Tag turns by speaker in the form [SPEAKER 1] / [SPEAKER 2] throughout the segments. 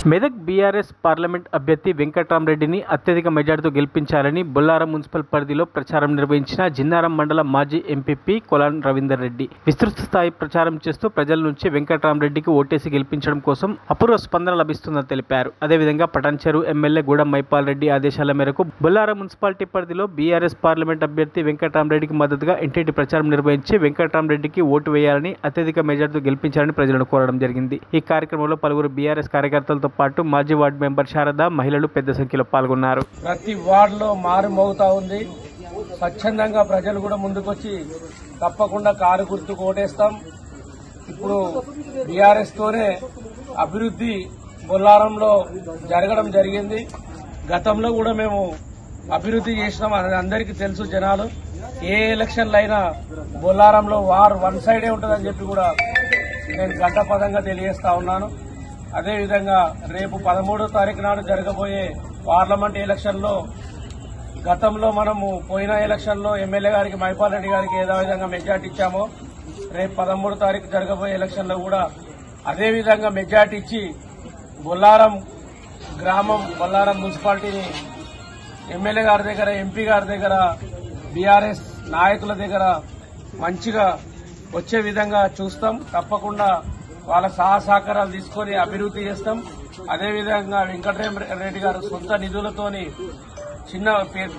[SPEAKER 1] Medak BRS parliament అభ్యర్థి వెంకట్రామరెడ్డిని అత్యధిక మెజార్టీతో గెలిపించాలని బొల్లారం మున్సిపల్ పరిధిలో ప్రచారం నిర్వహించిన జిన్నారం మండల మాజీ ఎంపీపీ కొలాన్ రవీందర్ రెడ్డి విస్తృత స్థాయి ప్రచారం చేస్తూ ప్రజల నుంచి వెంకట్రామరెడ్డికి ఓటేసి గెలిపించడం కోసం అపూర్వ స్పందన లభిస్తుందని తెలిపారు. అదేవిధంగా పటాన్చెరు ఎమ్మెల్యే గూడెం మైపాల్ రెడ్డి ఆదేశాల మేరకు బొల్లారం మున్సిపాలిటీ పరిధిలో బీఆర్ఎస్ పార్లమెంట్ అభ్యర్థి వెంకట్రామరెడ్డికి మద్దతుగా ఇంటింటి ప్రచారం నిర్వహించి వెంకట్రామరెడ్డికి ఓటు వేయాలని అత్యధిక మెజార్టీతో గెలిపించాలని ప్రజలను కోరడం జరిగింది. ఈ కార్యక్రమంలో పలువురు బీఆర్ఎస్ కార్యకర్తలతో పాటు మాజీ వార్డు మెంబర్ శారద, మహిళలు పెద్ద సంఖ్యలో పాల్గొన్నారు.
[SPEAKER 2] ప్రతి వార్డులో మారుమోగుతా ఉంది. స్వచ్ఛందంగా ప్రజలు కూడా ముందుకొచ్చి తప్పకుండా కారు గుర్తుకు ఓటేస్తాం. ఇప్పుడు బీఆర్ఎస్ తోనే అభివృద్ధి బొల్లారంలో జరగడం జరిగింది. గతంలో కూడా మేము అభివృద్ధి చేసినాం, అది అందరికీ తెలుసు. జనాలు ఏ ఎలక్షన్లు అయినా బొల్లారంలో వార్ వన్ సైడే ఉంటుందని చెప్పి కూడా నేను గంటపదంగా తెలియజేస్తా ఉన్నాను. అదేవిధంగా రేపు 13వ తారీఖు నాడు జరగబోయే పార్లమెంట్ ఎలక్షన్లో గతంలో మనము పోయిన ఎలక్షన్లో ఎమ్మెల్యే గారికి మైపాల్ రెడ్డి గారికి ఏదో విధంగా మెజార్టీ ఇచ్చామో రేపు 13వ తారీఖు జరగబోయే ఎలక్షన్లో కూడా అదేవిధంగా మెజార్టీ ఇచ్చి బొల్లారం గ్రామం, బొల్లారం మున్సిపాలిటీని ఎమ్మెల్యే గారి దగ్గర, ఎంపీ గారి దగ్గర, బీఆర్ఎస్ నాయకుల దగ్గర మంచిగా వచ్చే విధంగా చూస్తాం. తప్పకుండా వాళ్ళ సహకారాలు తీసుకొని అభివృద్ధి చేస్తాం. అదేవిధంగా వెంకట్రామరెడ్డి గారు సొంత నిధులతోని చిన్న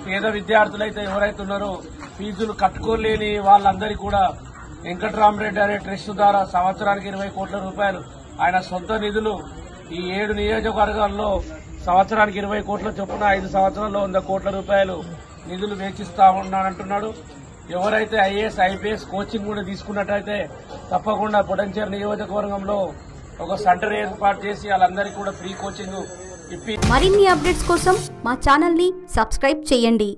[SPEAKER 2] పేద విద్యార్థులైతే ఎవరైతే ఉన్నారో ఫీజులు కట్టుకోలేని వాళ్ళందరికీ కూడా వెంకట్రామరెడ్డి అనే ట్రస్ట్ ద్వారా సంవత్సరానికి 20 కోట్ల రూపాయలు ఆయన సొంత నిధులు ఈ 7 నియోజకవర్గాల్లో సంవత్సరానికి 20 కోట్ల చొప్పున 5 సంవత్సరాల్లో 100 కోట్ల రూపాయలు నిధులు వేచిస్తా ఉన్నానంటున్నాడు. ఎవరైతే ఐఏఎస్, ఐపీఎస్ కోచింగ్ కూడా తీసుకున్నట్టయితే తప్పకుండా పొటెన్షియల్ నియోజకవర్గంలో ఒక సెంటర్ ఏర్పాటు చేసి వాళ్ళందరికీ కూడా ఫ్రీ కోచింగ్ ఇప్పి
[SPEAKER 3] మరిన్ని అప్డేట్స్ కోసం మా ఛానల్ ని సబ్స్క్రైబ్ చేయండి.